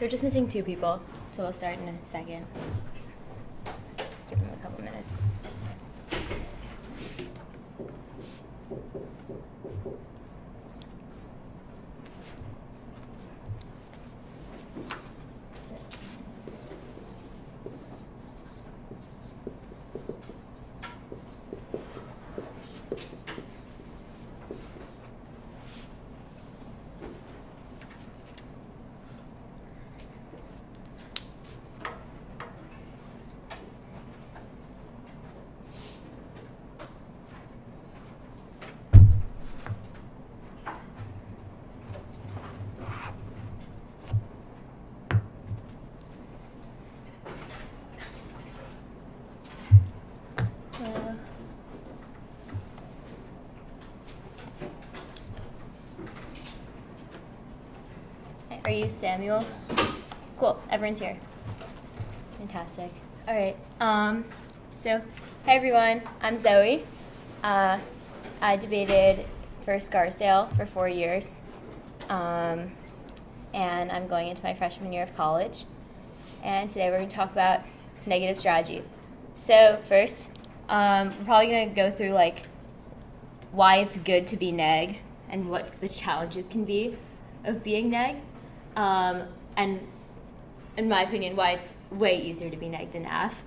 So we're just missing 2 people, so we'll start in a second. Give them a couple minutes. Are you Samuel? Cool, everyone's here. Fantastic. All right, so hi everyone, I'm Zoe. I debated for Scarsdale for 4 years, and I'm going into my freshman year of college. And today we're going to talk about negative strategy. So first, we're probably going to go through like why it's good to be neg and what the challenges can be of being neg. And in my opinion, why it's way easier to be neg than F.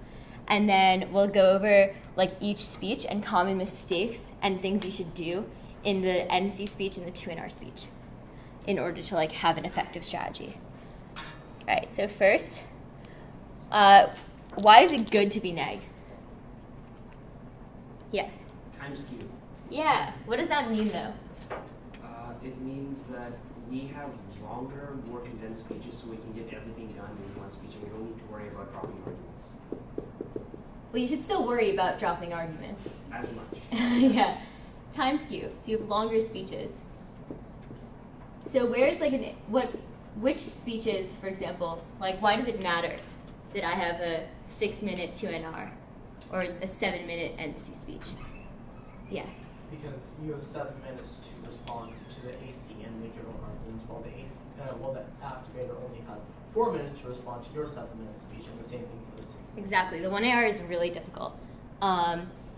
And then we'll go over like each speech and common mistakes and things you should do in the NC speech and the 2NR speech in order to like have an effective strategy. All right, so first, why is it good to be neg? Yeah. Time skew. Yeah, what does that mean though? It means that we have longer, more condensed speeches so we can get everything done in one speech and we don't need to worry about dropping arguments. Well, you should still worry about dropping arguments. As much. Yeah. Time skew. So you have longer speeches. So where's like which speeches, for example, like why does it matter that I have a 6-minute 2NR or a 7-minute NC speech? Yeah. Because you have 7 minutes to respond to the AC and make your own arguments, while the activator only has 4 minutes to respond to your 7-minute speech, and the same thing for the 6 minutes. Exactly. The 1AR is really difficult.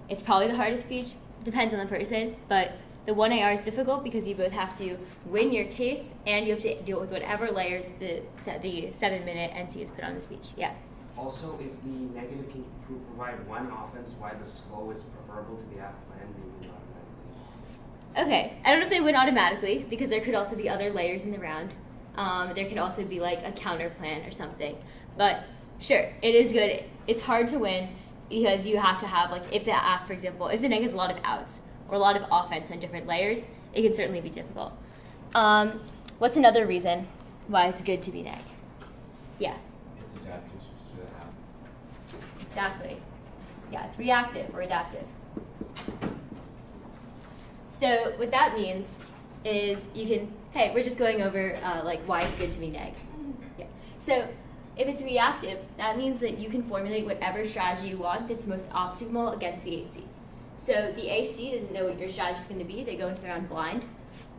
It's probably the hardest speech. Depends on the person, but the 1AR is difficult because you both have to win your case and you have to deal with whatever layers the 7-minute NC is put on the speech. Yeah. Also, if the negative can provide one offense why the slow is preferable to the F plan, they win automatically. Okay, I don't know if they win automatically because there could also be other layers in the round. There could also be like a counter plan or something. But sure, it is good. It's hard to win because you have to have like if the app, for example, if the neg has a lot of outs or a lot of offense on different layers, it can certainly be difficult. What's another reason why it's good to be neg? Yeah. It's adaptive to the app. Exactly. Yeah, it's reactive or adaptive. So what that means is you can, hey, we're just going over like why it's good to be neg. Yeah. So if it's reactive, that means that you can formulate whatever strategy you want that's most optimal against the AC. So the AC doesn't know what your strategy is going to be. They go into the round blind.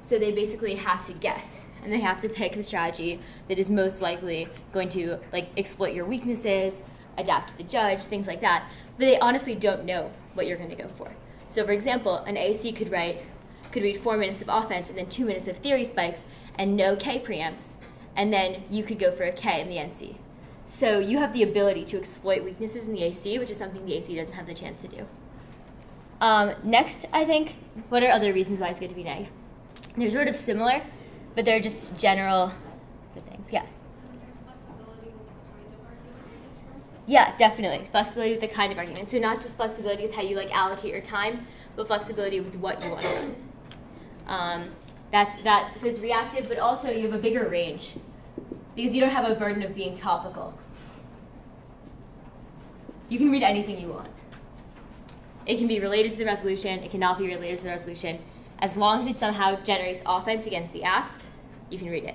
So they basically have to guess. And they have to pick the strategy that is most likely going to like exploit your weaknesses, adapt to the judge, things like that. But they honestly don't know what you're going to go for. So for example, an AC could read 4 minutes of offense and then 2 minutes of theory spikes and no K preempts. And then you could go for a K in the NC. So you have the ability to exploit weaknesses in the AC, which is something the AC doesn't have the chance to do. Next, I think, what are other reasons why it's good to be neg? They're sort of similar, but they're just general good things. Yeah. There's flexibility with the kind of arguments you get to run. Yeah, definitely. Flexibility with the kind of argument. So not just flexibility with how you like allocate your time, but flexibility with what you want to run. So it's reactive, but also you have a bigger range because you don't have a burden of being topical. You can read anything you want. It can be related to the resolution. It cannot be related to the resolution. As long as it somehow generates offense against the AF, you can read it.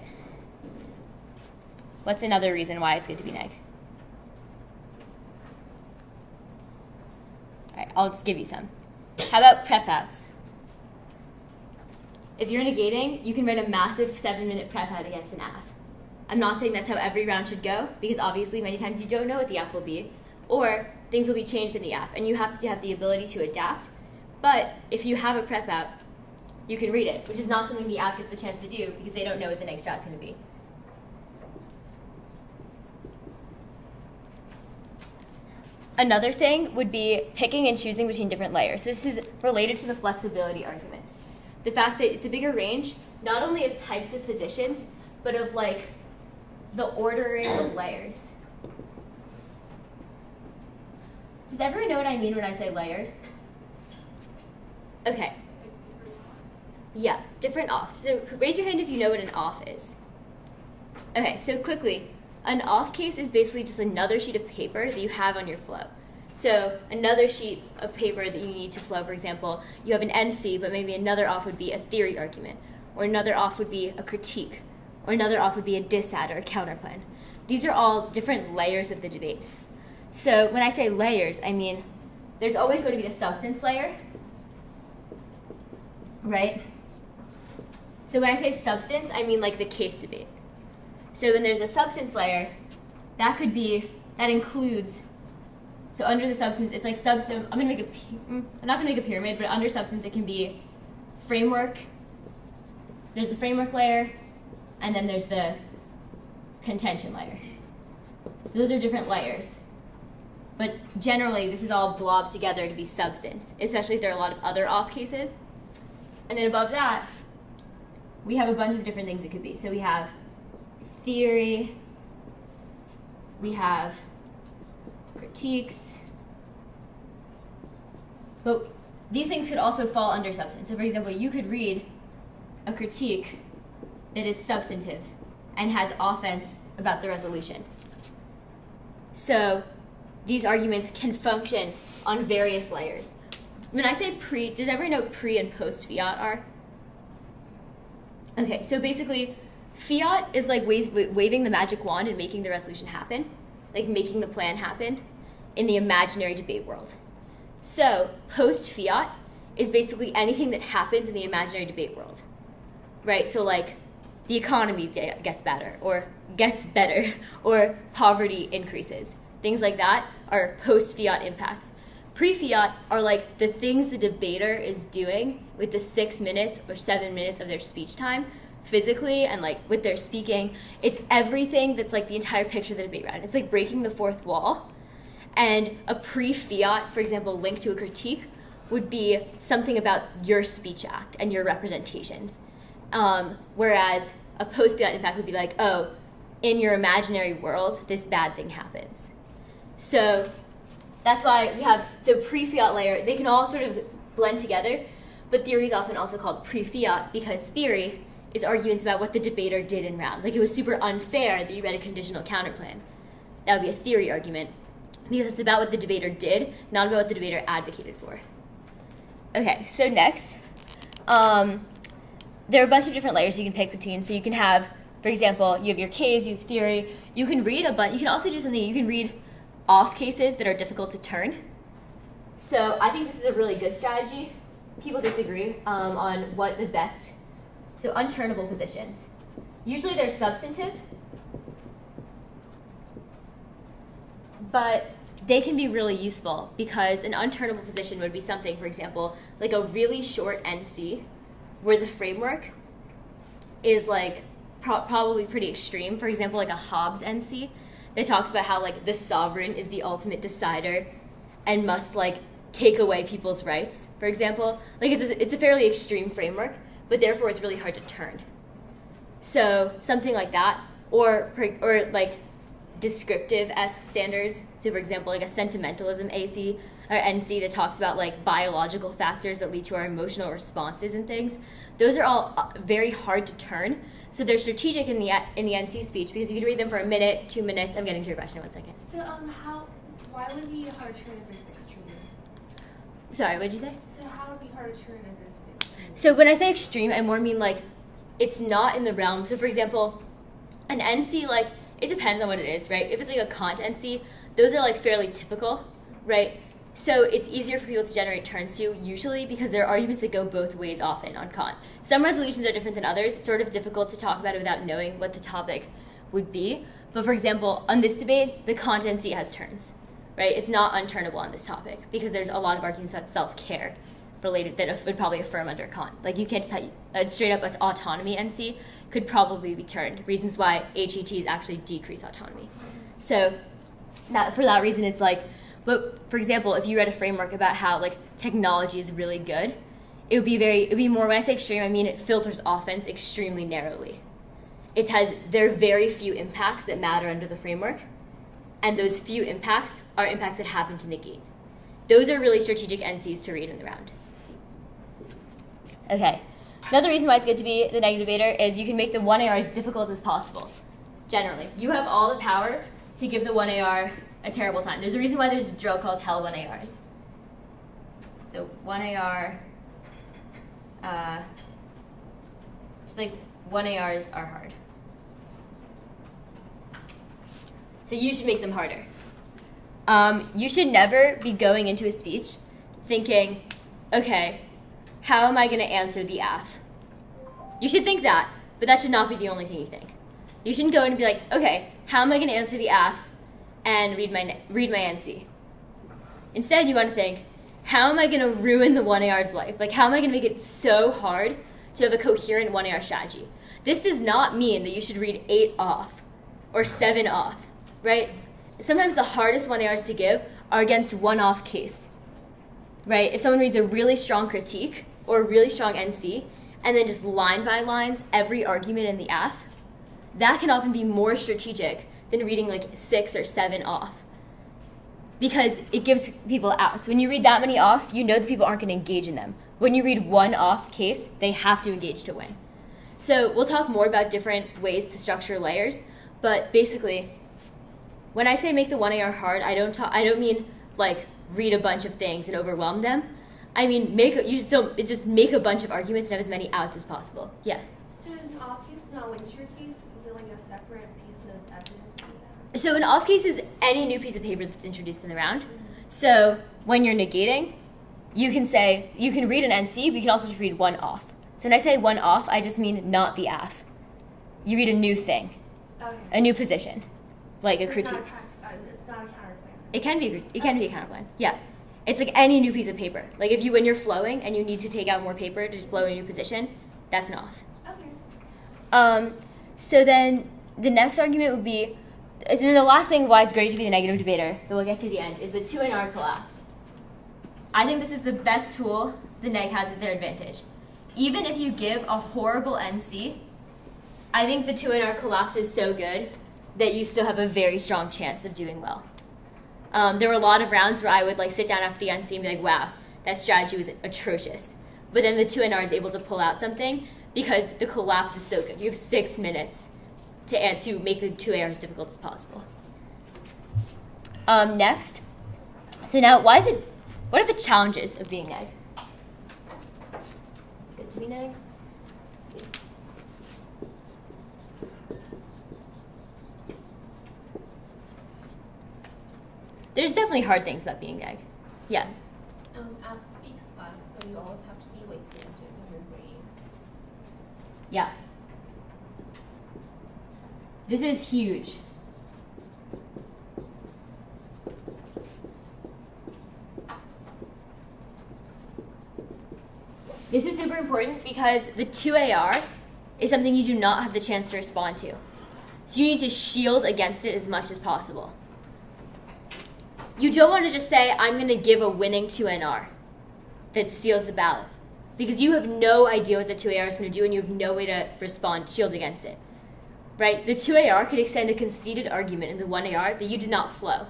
What's another reason why it's good to be neg? All right, I'll just give you some. How about prep outs? If you're negating, you can write a massive 7-minute prep out against an AF. I'm not saying that's how every round should go, because obviously many times you don't know what the app will be, or things will be changed in the app, and you have to have the ability to adapt. But if you have a prep app, you can read it, which is not something the app gets a chance to do because they don't know what the next round's going to be. Another thing would be picking and choosing between different layers. This is related to the flexibility argument. The fact that it's a bigger range, not only of types of positions, but of like the ordering of layers. Does everyone know what I mean when I say layers? Okay. Like different offs. Yeah, different offs. So raise your hand if you know what an off is. Okay, so quickly, an off case is basically just another sheet of paper that you have on your flow. So another sheet of paper that you need to flow, for example, you have an NC, but maybe another off would be a theory argument, or another off would be a critique, or another off would be a dissad or a counterplan. These are all different layers of the debate. So when I say layers, I mean there's always going to be the substance layer, right? So when I say substance, I mean like the case debate. So when there's a substance layer, that includes, so under the substance, it's like substance, I'm not gonna make a pyramid, but under substance it can be framework, there's the framework layer, and then there's the contention layer. So those are different layers. But generally, this is all blobbed together to be substance, especially if there are a lot of other off cases. And then above that, we have a bunch of different things it could be. So we have theory, we have critiques, but these things could also fall under substance. So for example, you could read a critique that is substantive and has offense about the resolution. So these arguments can function on various layers. When I say does everyone know what pre and post fiat are? Okay, so basically, fiat is like waving the magic wand and making the resolution happen, like making the plan happen in the imaginary debate world. So post-fiat is basically anything that happens in the imaginary debate world, right? So like the economy gets better, or poverty increases. Things like that are post-fiat impacts. Pre-fiat are like the things the debater is doing with the 6 minutes or 7 minutes of their speech time, physically and like with their speaking. It's everything that's like the entire picture of the debate round. It's like breaking the fourth wall. And a pre-fiat, for example, link to a critique would be something about your speech act and your representations. Whereas a post-fiat impact would be like, oh, in your imaginary world, this bad thing happens. So that's why we have, so pre-fiat layer, they can all sort of blend together, but theory is often also called pre-fiat because theory is arguments about what the debater did in round. Like it was super unfair that you read a conditional counterplan. That would be a theory argument because it's about what the debater did, not about what the debater advocated for. Okay, so next, there are a bunch of different layers you can pick between. So you can have, for example, you have your case, you have theory. You can read a bunch. You can also do something. You can read off cases that are difficult to turn. So I think this is a really good strategy. People disagree on what the best. So unturnable positions. Usually they're substantive, but they can be really useful because an unturnable position would be something, for example, like a really short NC where the framework is like probably pretty extreme. For example, like a Hobbes NC that talks about how like the sovereign is the ultimate decider and must like take away people's rights, for example. Like it's a fairly extreme framework, but therefore it's really hard to turn. So something like that, or like descriptive S standards. So for example, like a sentimentalism AC or NC that talks about like biological factors that lead to our emotional responses and things. Those are all very hard to turn. So they're strategic in the NC speech because you can read them for a minute, 2 minutes. I'm getting to your question in 1 second. So why would it be hard to turn if it's extreme? Sorry, what did you say? So how would it be hard to turn if it's extreme? So when I say extreme, I more mean like it's not in the realm. So for example, an NC, like it depends on what it is, right? If it's like a Kant NC, those are like fairly typical, right? So it's easier for people to generate turns to, usually because there are arguments that go both ways often on Kant. Some resolutions are different than others. It's sort of difficult to talk about it without knowing what the topic would be. But for example, on this debate, the content C has turns, right? It's not unturnable on this topic because there's a lot of arguments about self-care related that would probably affirm under Kant. Like you can't just have straight up with autonomy NC could probably be turned. Reasons why HETs actually decrease autonomy. So for that reason, it's like, but for example, if you read a framework about how like technology is really good, it would be more, when I say extreme, I mean it filters offense extremely narrowly. There are very few impacts that matter under the framework, and those few impacts are impacts that happen to negate. Those are really strategic NCs to read in the round. Okay, another reason why it's good to be the negative debater is you can make the 1AR as difficult as possible, generally. You have all the power to give the 1AR a terrible time. There's a reason why there's a drill called Hell 1ARs. So 1AR, just like 1ARs are hard. So you should make them harder. You should never be going into a speech thinking, okay, how am I going to answer the AF? You should think that, but that should not be the only thing you think. You shouldn't go in and be like, okay, how am I going to answer the AF and read my NC? Instead, you want to think, how am I going to ruin the 1AR's life? Like, how am I going to make it so hard to have a coherent 1AR strategy? This does not mean that you should read 8 off or 7 off, right? Sometimes the hardest 1ARs to give are against one-off case, right? If someone reads a really strong critique or a really strong NC, and then just line by lines every argument in the AF, that can often be more strategic than reading like 6 or 7 off. Because it gives people outs. When you read that many off, you know that people aren't going to engage in them. When you read one off case, they have to engage to win. So we'll talk more about different ways to structure layers, but basically, when I say make the 1AR hard, I don't mean like read a bunch of things and overwhelm them. I mean just make a bunch of arguments and have as many outs as possible. Yeah. So is an off case not wins your case? Is it like a separate piece of evidence? So an off case is any new piece of paper that's introduced in the round. So when you're negating, you can read an NC, but you can also just read one off. So when I say one off, I just mean not the AF. You read a new thing, a new position, like a critique. It's not a counterplan. It can be a counterplan. Yeah. It's like any new piece of paper. Like when you're flowing and you need to take out more paper to flow in a new position, that's an off. Okay. So then the next argument would be, and then the last thing why it's great to be the negative debater that we'll get to at the end is the 2NR collapse. I think this is the best tool the neg has at their advantage. Even if you give a horrible NC, I think the 2NR collapse is so good that you still have a very strong chance of doing well. There were a lot of rounds where I would like sit down after the NC and be like, wow, that strategy was atrocious. But then the 2NR is able to pull out something because the collapse is so good. You have 6 minutes to make the 2AR as difficult as possible. Next, so now what are the challenges of being neg? It's good to be neg. There's definitely hard things about being neg. Yeah. App speaks fast, so you always have to be like preemptive in your brain. Yeah. This is huge. This is super important because the 2AR is something you do not have the chance to respond to. So you need to shield against it as much as possible. You don't want to just say, I'm going to give a winning 2NR that seals the ballot. Because you have no idea what the 2AR is going to do and you have no way to respond, shield against it. Right? The 2AR could extend a conceded argument in the 1AR that you did not flow.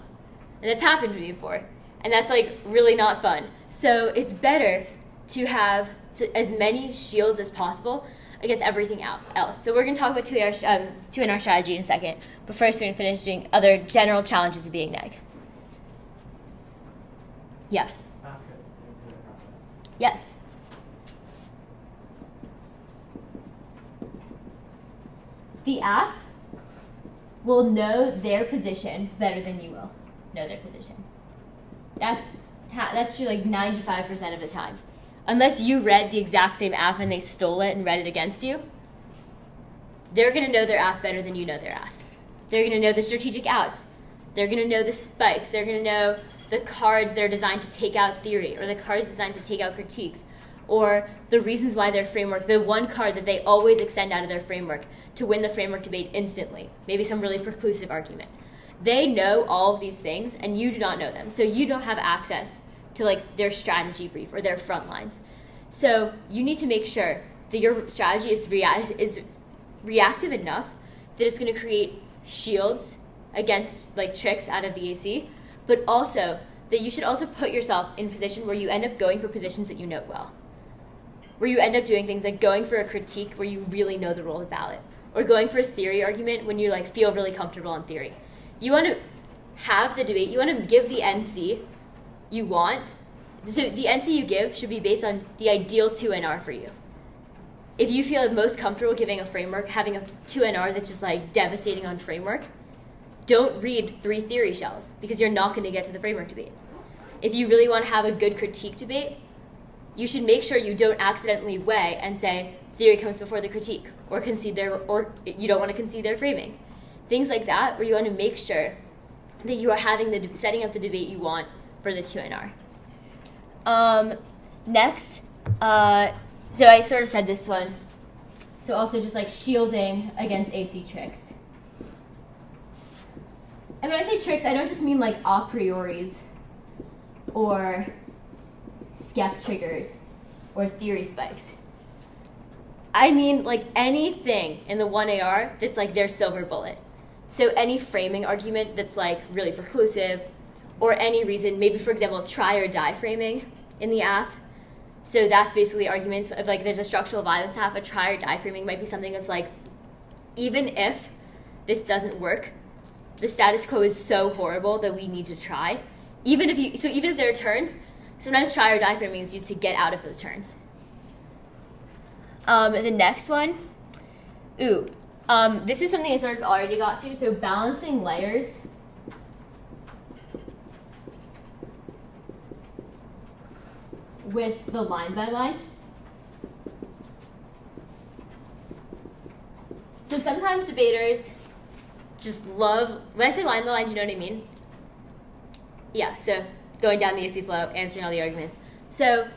And that's happened to me before. And that's like really not fun. So it's better to have as many shields as possible against everything else. So we're going to talk about 2NR strategy in a second. But first we're going to finish doing other general challenges of being neg. Yeah. Yes. The app will know their position better than you will know their position. That's true like 95% of the time. Unless you read the exact same app and they stole it and read it against you, they're going to know their app better than you know their app. They're going to know the strategic outs. They're going to know the spikes. They're going to know the cards that are designed to take out theory, or the cards designed to take out critiques, or the reasons why their framework, the one card that they always extend out of their framework to win the framework debate instantly, maybe some really preclusive argument. They know all of these things, and you do not know them. So you don't have access to like their strategy brief or their front lines. So you need to make sure that your strategy is reactive enough that it's going to create shields against like tricks out of the AC, but also that you should also put yourself in a position where you end up going for positions that you know well, where you end up doing things like going for a critique where you really know the role of the ballot, or going for a theory argument when you like feel really comfortable on theory. You want to have the debate, you want to give the NC you want, so the NC you give should be based on the ideal 2NR for you. If you feel most comfortable giving a framework, having a 2NR that's just like devastating on framework, don't read 3 theory shells because you're not going to get to the framework debate. If you really want to have a good critique debate, you should make sure you don't accidentally weigh and say theory comes before the critique, or concede their, or you don't want to concede their framing. Things like that, where you want to make sure that you are having setting up the debate you want for the 2NR. Next, so I sort of said this one. So also just like shielding against AC tricks. And when I say tricks, I don't just mean like a prioris or skep triggers or theory spikes. I mean like anything in the 1AR that's like their silver bullet. So any framing argument that's like really preclusive, or any reason, maybe for example, try or die framing in the AF. So that's basically arguments of like there's a structural violence AF, a try or die framing might be something that's like, even if this doesn't work, the status quo is so horrible that we need to try. Even if there are turns, sometimes try or die framing is used to get out of those turns. The next one, this is something I sort of already got to, so balancing layers. With the line by line. So sometimes debaters just love, when I say line by line, do you know what I mean? Yeah, so going down the AC flow, answering all the arguments. So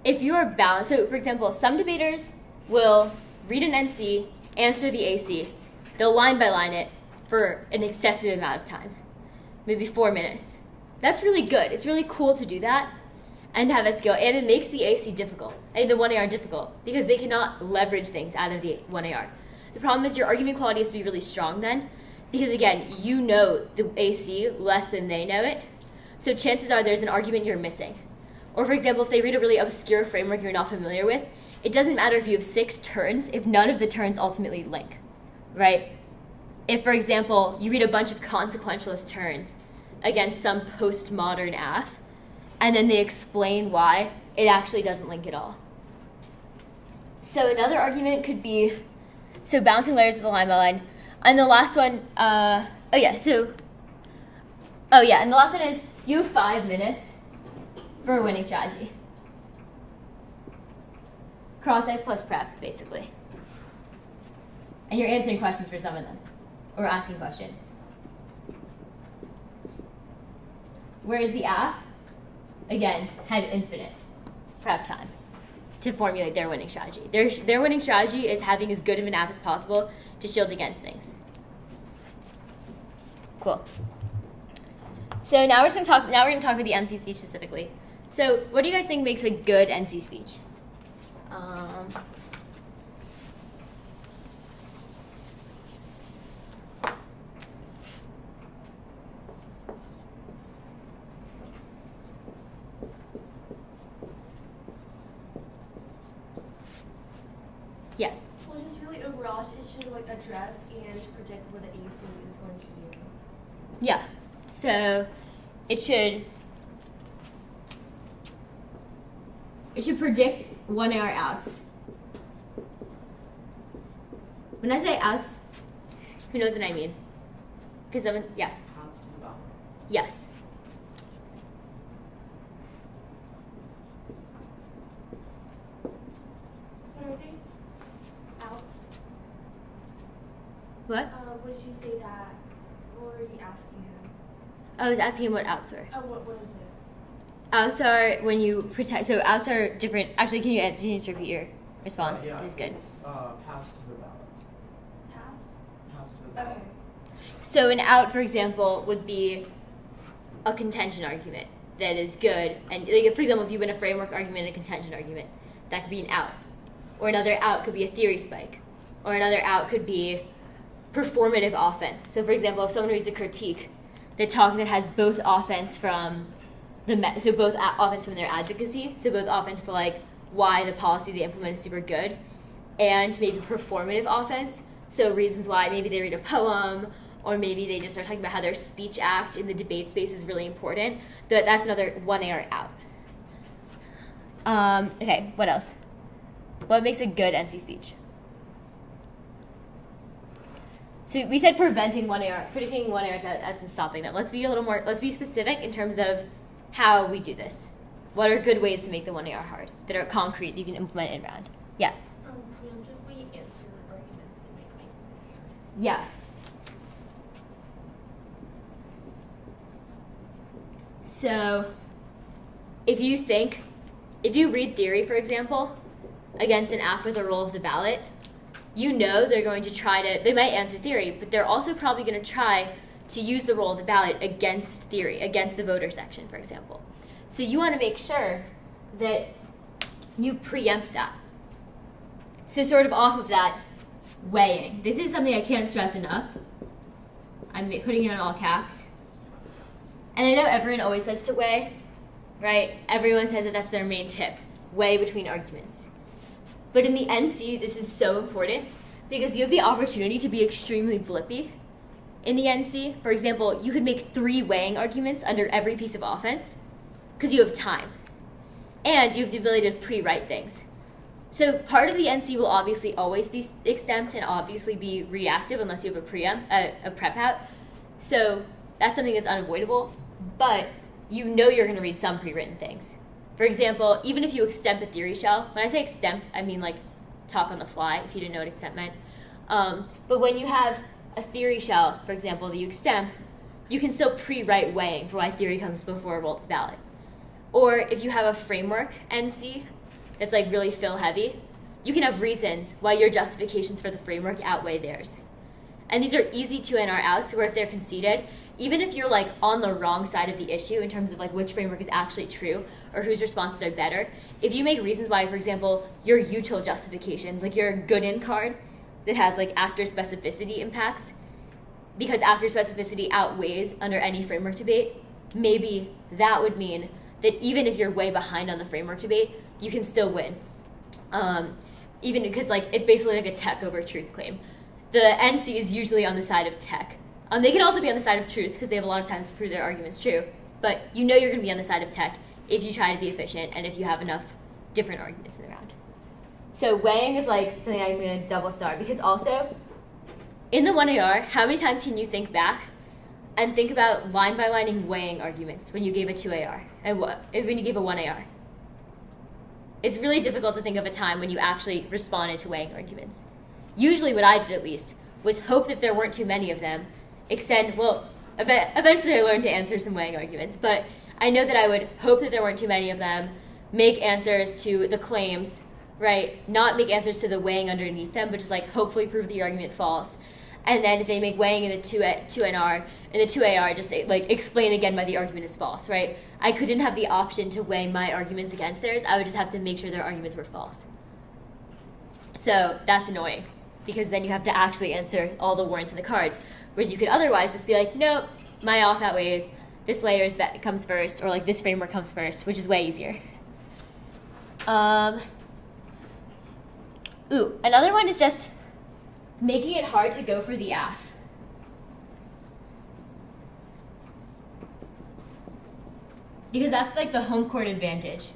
if you are balanced, so for example, some debaters will read an NC, answer the AC. They'll line by line it for an excessive amount of time, maybe 4 minutes. That's really good. It's really cool to do that and have that skill, and it makes the AC difficult, and the 1AR difficult, because they cannot leverage things out of the 1AR. The problem is your argument quality has to be really strong then, because again, you know the AC less than they know it, so chances are there's an argument you're missing. Or for example, if they read a really obscure framework you're not familiar with, it doesn't matter if you have 6 turns if none of the turns ultimately link, right? If, for example, you read a bunch of consequentialist turns against some postmodern AF, and then they explain why, it actually doesn't link at all. So another argument could be, so balancing layers of the line by line. And the last one, and the last one is you have 5 minutes for a winning strategy. Cross-X plus prep, basically. And you're answering questions for some of them, or asking questions. Whereas the AF, again, had infinite prep time to formulate their winning strategy. Their winning strategy is having as good of an AF as possible to shield against things. Cool. So now we're going to talk about the NC speech specifically. So what do you guys think makes a good NC speech? Yeah. Well, just really overall, it should like address and predict what the AC is going to do. Yeah. So it should predict 1AR outs. When I say outs, who knows what I mean? Because yeah. Outs to the ballot. Yes. What are they? Outs. What? Would you say that? What were you asking him? I was asking him what outs are. Oh, what is it? Outs are when you protect. So outs are different. Actually, can you just repeat your response? Yeah, It's good. It's pass to the ballot. Pass? Pass to the ballot. Okay. So an out, for example, would be a contention argument that is good. And like, for example, if you win a framework argument and a contention argument, that could be an out. Or another out could be a theory spike. Or another out could be performative offense. So for example, if someone reads a critique that has both offense from both offense from their advocacy, so both offense for like why the policy they implement is super good, and maybe performative offense, so reasons why maybe they read a poem, or maybe they just start talking about how their speech act in the debate space is really important, that's another 1AR out. Okay, what else? What makes a good NC speech? So we said predicting 1AR, that's stopping them. Let's be specific in terms of how we do this. What are good ways to make the 1AR hard that are concrete that you can implement in round? Yeah. Preemptively answer arguments that might make them Yeah. So if you read theory, for example, against an AF with a roll of the ballot, you know they're going to they might answer theory, but they're also probably going to try to use the roll of the ballot against theory, against the voter section, for example. So you want to make sure that you preempt that. So sort of off of that, weighing. This is something I can't stress enough. I'm putting it in all caps. And I know everyone always says to weigh, right? Everyone says that that's their main tip, weigh between arguments. But in the NC, this is so important because you have the opportunity to be extremely blippy. In the NC, for example, you could make 3 weighing arguments under every piece of offense because you have time. And you have the ability to pre-write things. So part of the NC will obviously always be extempt and obviously be reactive unless you have a prep out. So that's something that's unavoidable, but you know you're going to read some pre-written things. For example, even if you extempt a theory shell, when I say extempt, I mean like talk on the fly, if you didn't know what extempt meant. But when you have a theory shell, for example, that you extempt, you can still pre-write weighing for why theory comes before a roll to the ballot. Or if you have a framework NC that's like really fill heavy, you can have reasons why your justifications for the framework outweigh theirs. And these are easy 2NR outs where if they're conceded, even if you're like on the wrong side of the issue in terms of like which framework is actually true or whose responses are better, if you make reasons why, for example, your util justifications, like your good in card that has like actor specificity impacts, because actor specificity outweighs under any framework debate, maybe that would mean that even if you're way behind on the framework debate, you can still win. Even because like it's basically like a tech over truth claim. The NC is usually on the side of tech. They can also be on the side of truth because they have a lot of times to prove their arguments true. But you know you're going to be on the side of tech if you try to be efficient and if you have enough different arguments in the round. So weighing is like something I'm going to double star because also in the 1AR, how many times can you think back and think about line by lining weighing arguments when you gave a 2AR and when you gave a 1AR? It's really difficult to think of a time when you actually responded to weighing arguments. Usually what I did at least was hope that there weren't too many of them. Eventually I learned to answer some weighing arguments, but I know that I would hope that there weren't too many of them, make answers to the claims, right? Not make answers to the weighing underneath them, but just like hopefully prove the argument false. And then if they make weighing in the 2NR, in the 2AR, just like explain again why the argument is false, right? I couldn't have the option to weigh my arguments against theirs. I would just have to make sure their arguments were false. So that's annoying because then you have to actually answer all the warrants in the cards. Whereas you could otherwise just be like, nope, my off outweighs, this layer comes first, or like this framework comes first, which is way easier. Another one is just making it hard to go for the AF. Because that's like the home court advantage.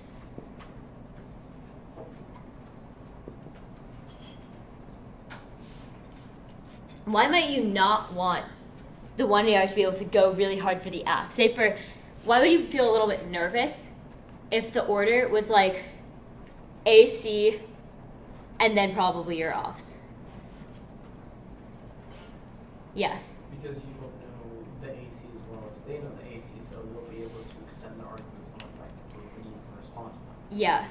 Why might you not want the 1AR to be able to go really hard for the AF? Why would you feel a little bit nervous if the order was like A, C, and then probably your offs? Yeah. Because you don't know the AC as well as they know the AC, so they'll be able to extend their arguments more effectively when you can respond to them. Yeah.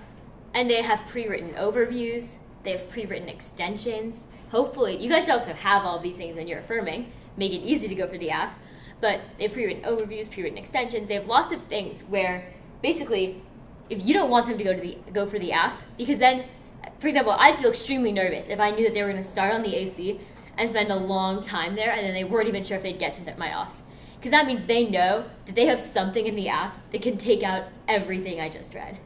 And they have pre-written overviews. They have pre-written extensions. Hopefully, you guys should also have all of these things when you're affirming. Make it easy to go for the AF. But they have pre-written overviews, pre-written extensions. They have lots of things where, basically, if you don't want them to go for the AF, because then, for example, I'd feel extremely nervous if I knew that they were going to start on the AC and spend a long time there, and then they weren't even sure if they'd get to my offs. Because that means they know that they have something in the AF that can take out everything I just read,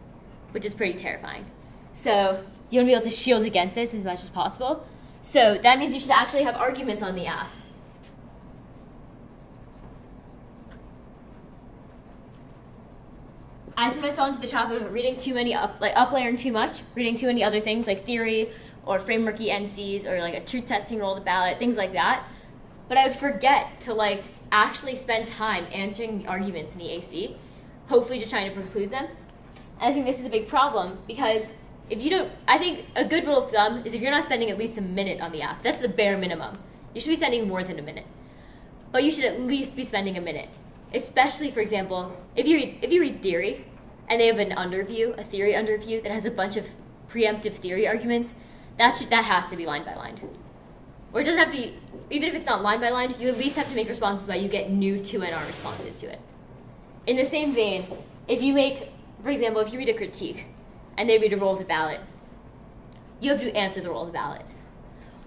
which is pretty terrifying. So you want to be able to shield against this as much as possible. So that means you should actually have arguments on the AF. I sometimes fall into the trap of reading too many, up-layering too much, reading too many other things like theory or frameworky NCs or like a truth testing roll of the ballot, things like that. But I would forget to actually spend time answering the arguments in the AC, hopefully just trying to preclude them. And I think this is a big problem because if you don't, I think a good rule of thumb is if you're not spending at least a minute on the app, that's the bare minimum. You should be spending more than a minute. But you should at least be spending a minute. Especially, for example, if you read theory and they have an underview, a theory underview that has a bunch of preemptive theory arguments, that has to be line by line. Or it doesn't have to be, even if it's not line by line, you at least have to make responses by you get new 2NR responses to it. In the same vein, if you make, for example, if you read a critique and they read a roll of the ballot, you have to answer the roll of the ballot.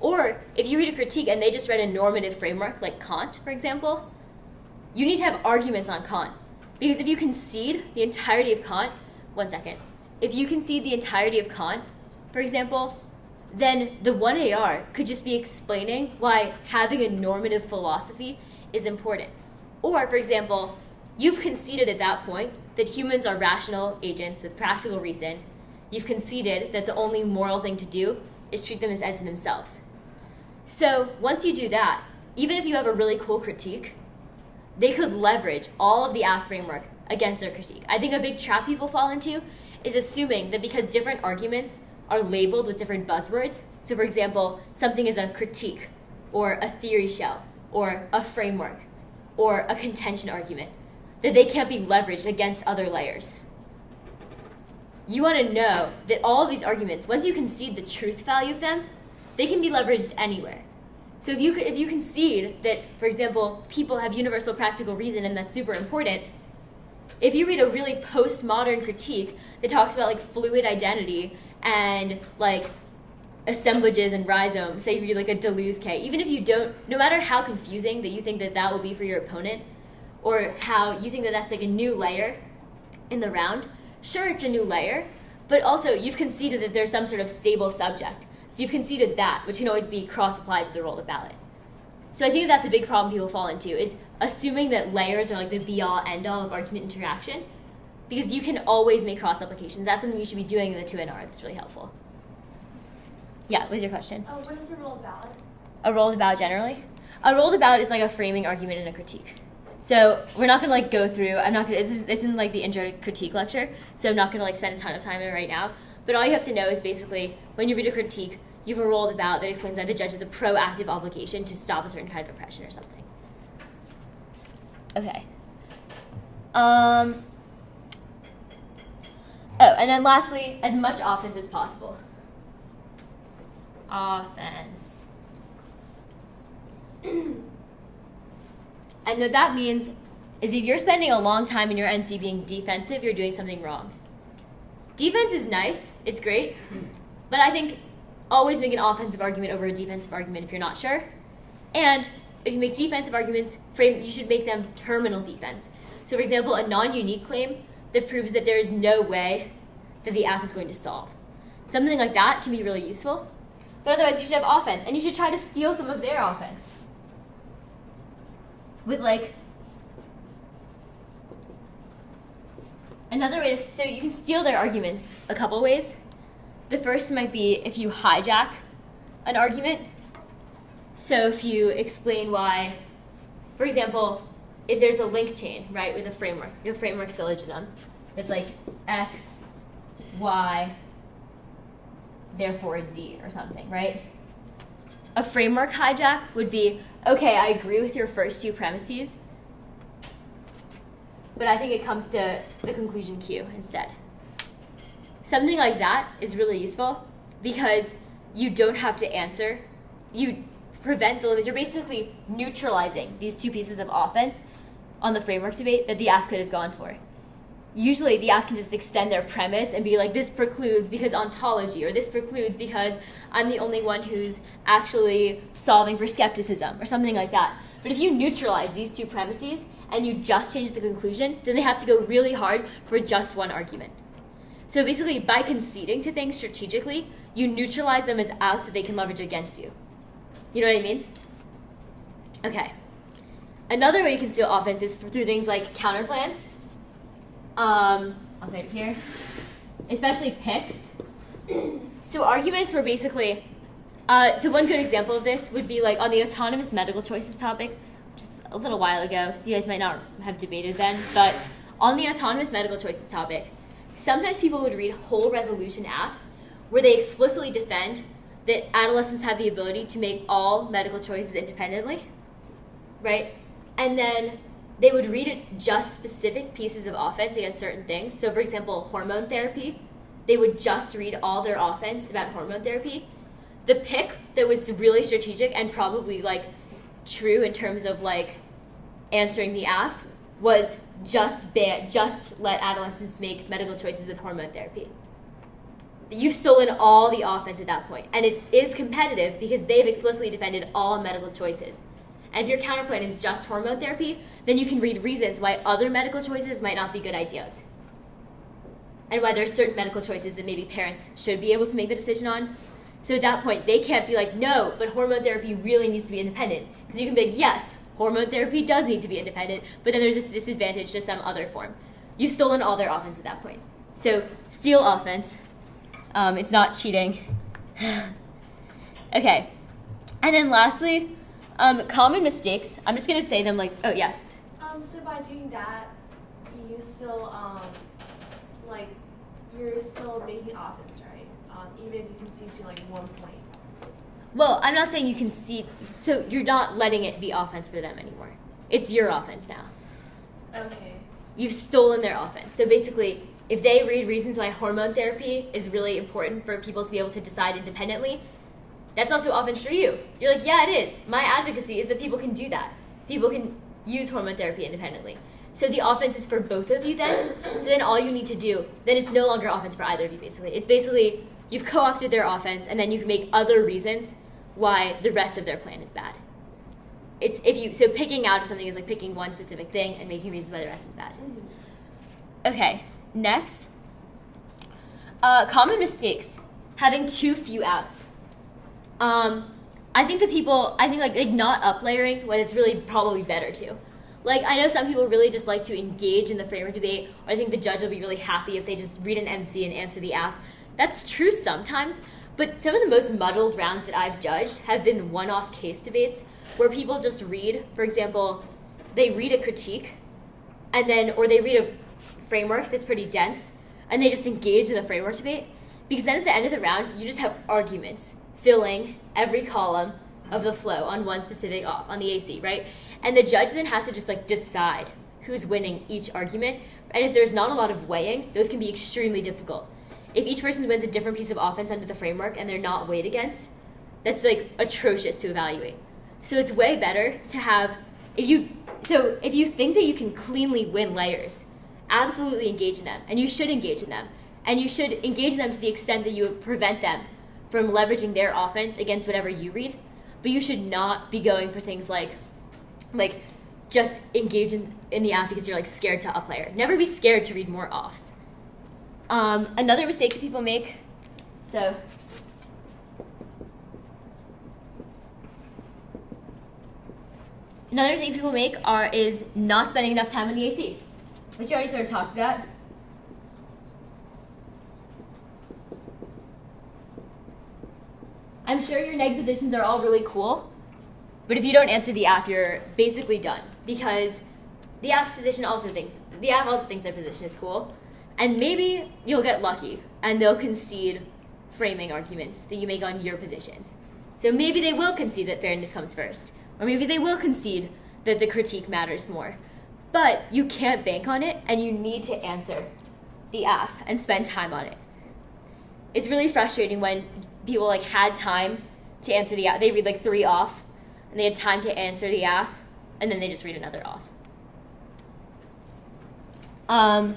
Or if you read a critique and they just read a normative framework, like Kant, for example, you need to have arguments on Kant. Because if you concede the entirety of Kant, if you concede the entirety of Kant, for example, then the 1AR could just be explaining why having a normative philosophy is important. Or, for example, you've conceded at that point that humans are rational agents with practical reason. You've conceded that the only moral thing to do is treat them as ends in themselves. So once you do that, even if you have a really cool critique, they could leverage all of the AF framework against their critique. I think a big trap people fall into is assuming that because different arguments are labeled with different buzzwords, so for example, something is a critique, or a theory shell, or a framework, or a contention argument, that they can't be leveraged against other layers. You want to know that all of these arguments, once you concede the truth value of them, they can be leveraged anywhere. So if you concede that, for example, people have universal practical reason and that's super important, if you read a really postmodern critique that talks about fluid identity and assemblages and rhizomes, say you read a Deleuze K, even if you don't, no matter how confusing that you think that will be for your opponent, or how you think that that's a new layer in the round, sure, it's a new layer, but also you've conceded that there's some sort of stable subject. So you've conceded that, which can always be cross-applied to the roll of the ballot. So I think that's a big problem people fall into, is assuming that layers are the be-all, end-all of argument interaction, because you can always make cross-applications. That's something you should be doing in the 2NR. That's really helpful. Yeah, what was your question? Oh, what is a roll of ballot? A roll of the ballot generally? A roll of the ballot is a framing argument and a critique. So we're not going to go through, this isn't the intro to critique lecture, so I'm not going to spend a ton of time on it right now. But all you have to know is basically, when you read a critique, you have a roll of the ballot that explains that the judge has a proactive obligation to stop a certain kind of oppression or something. Okay. Oh, and then lastly, as much offense as possible. Offense. And what that means is if you're spending a long time in your NC being defensive, you're doing something wrong. Defense is nice, it's great, but I think always make an offensive argument over a defensive argument if you're not sure. And if you make defensive arguments, you should make them terminal defense. So for example, a non-unique claim that proves that there is no way that the AF is going to solve. Something like that can be really useful. But otherwise, you should have offense, and you should try to steal some of their offense. With another way so you can steal their arguments a couple ways. The first might be if you hijack an argument. So if you explain why, for example, if there's a link chain, right, with a framework syllogism, it's X, Y, therefore Z or something, right? A framework hijack would be, okay, I agree with your first two premises, but I think it comes to the conclusion Q instead. Something like that is really useful because you don't have to answer. You prevent the limits. You're basically neutralizing these two pieces of offense on the framework debate that the AF could have gone for. Usually the AF can just extend their premise and be like, this precludes because ontology, or this precludes because I'm the only one who's actually solving for skepticism, or something like that. But if you neutralize these two premises and you just change the conclusion, then they have to go really hard for just one argument. So basically, by conceding to things strategically, you neutralize them as outs that they can leverage against you. You know what I mean? Okay. Another way you can steal offense is through things like counterplans. I'll say it here. Especially picks. So arguments were basically, so one good example of this would be like on the autonomous medical choices topic, just a little while ago. You guys might not have debated then, but on the autonomous medical choices topic, sometimes people would read whole resolution AFs where they explicitly defend that adolescents have the ability to make all medical choices independently, right? And then they would read it just specific pieces of offense against certain things. So for example, hormone therapy, they would just read all their offense about hormone therapy. The pick that was really strategic and probably like true in terms of like answering the AF was just let adolescents make medical choices with hormone therapy. You've stolen all the offense at that point. And it is competitive because they've explicitly defended all medical choices. And if your counterplan is just hormone therapy, then you can read reasons why other medical choices might not be good ideas. And why there's certain medical choices that maybe parents should be able to make the decision on. So at that point, they can't be like, no, but hormone therapy really needs to be independent. Because you can be like, yes, hormone therapy does need to be independent, but then there's this disadvantage to some other form. You've stolen all their offense at that point. So steal offense. It's not cheating. Okay. And then lastly, common mistakes. I'm just going to say them like, oh, yeah. So by doing that, you still, you're still making offense, right? Even if you concede to, 1 point. Well, I'm not saying you concede. So you're not letting it be offense for them anymore. It's your offense now. Okay. You've stolen their offense. So basically, if they read reasons why hormone therapy is really important for people to be able to decide independently, that's also offense for you. You're like, yeah, it is. My advocacy is that people can do that. People can use hormone therapy independently. So the offense is for both of you then. So then all you need to do, then it's no longer offense for either of you, basically. It's basically, you've co-opted their offense, and then you can make other reasons why the rest of their plan is bad. So picking out of something is like picking one specific thing and making reasons why the rest is bad. Okay, next. Common mistakes. Having too few outs. I think not up layering when it's really probably better to. Like, I know some people really just like to engage in the framework debate, or I think the judge will be really happy if they just read an MC and answer the AF. That's true sometimes, but some of the most muddled rounds that I've judged have been one-off case debates where people just read, for example, they read a critique, or they read a framework that's pretty dense, and they just engage in the framework debate, because then at the end of the round, you just have arguments filling every column of the flow on one specific off, on the AC, right? And the judge then has to just decide who's winning each argument. And if there's not a lot of weighing, those can be extremely difficult. If each person wins a different piece of offense under the framework and they're not weighed against, that's atrocious to evaluate. So it's way better to have, if you think that you can cleanly win layers, absolutely engage in them. And you should engage in them. And you should engage in them to the extent that you prevent them from leveraging their offense against whatever you read. But you should not be going for things like just engage in the app because you're scared to up layer. Never be scared to read more offs. Another mistake that people make, is not spending enough time on the AC, which you already sort of talked about. I'm sure your neg positions are all really cool, but if you don't answer the AF, you're basically done, because the AF also thinks their position is cool, and maybe you'll get lucky and they'll concede framing arguments that you make on your positions. So maybe they will concede that fairness comes first. Or maybe they will concede that the critique matters more. But you can't bank on it, and you need to answer the AF and spend time on it. It's really frustrating when people had time to answer the AF. They read 3 off, and they had time to answer the AF, and then they just read another off. And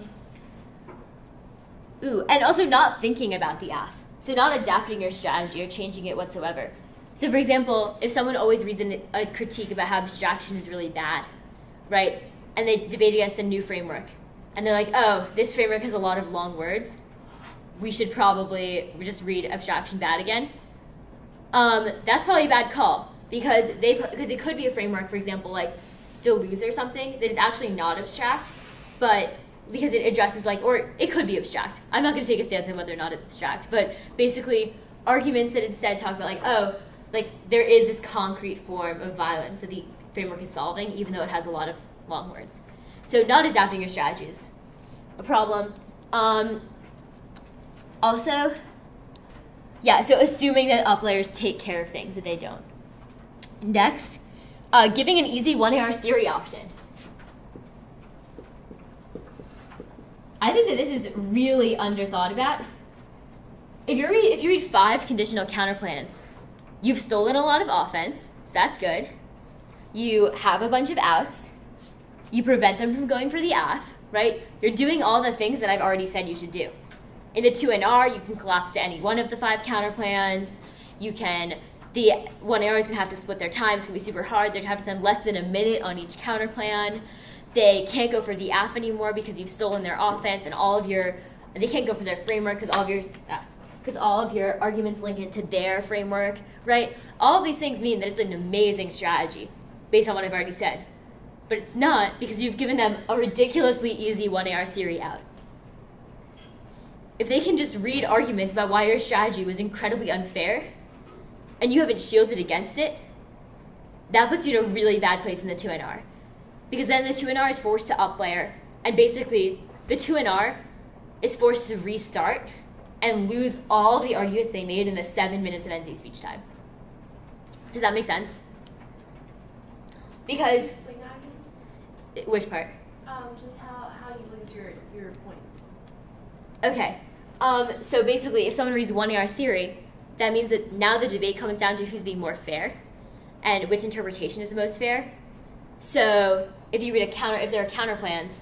also not thinking about the AF. So not adapting your strategy or changing it whatsoever. So for example, if someone always reads a critique about how abstraction is really bad, right? And they debate against a new framework. And they're like, oh, this framework has a lot of long words. We should probably just read abstraction bad again. That's probably a bad call because it could be a framework, for example, like Deleuze or something, that is actually not abstract, but because it addresses or it could be abstract. I'm not going to take a stance on whether or not it's abstract, but basically arguments that instead talk about there is this concrete form of violence that the framework is solving, even though it has a lot of long words. So not adapting your strategy is a problem. So assuming that upplayers take care of things that they don't. Next, giving an easy 1AR theory option. I think that this is really underthought about. If you read 5 conditional counterplans, you've stolen a lot of offense, so that's good. You have a bunch of outs. You prevent them from going for the AF, right? You're doing all the things that I've already said you should do. In the 2NR, you can collapse to any one of the 5 counterplans. The 1AR is going to have to split their time. It's going to be super hard. They're going to have to spend less than a minute on each counterplan. They can't go for the AF anymore because you've stolen their offense and they can't go for their framework because all of your arguments link into their framework, right? All of these things mean that it's an amazing strategy based on what I've already said. But it's not because you've given them a ridiculously easy 1AR theory out. If they can just read arguments about why your strategy was incredibly unfair and you haven't shielded against it, that puts you in a really bad place in the 2NR. Because then the 2NR is forced to uplayer, and basically the 2NR is forced to restart and lose all the arguments they made in the 7 minutes of NC speech time. Does that make sense? Because which part? Just how you lose your points. Okay. So basically, if someone reads 1AR theory, that means that now the debate comes down to who's being more fair and which interpretation is the most fair. So if you read if there are counterplans,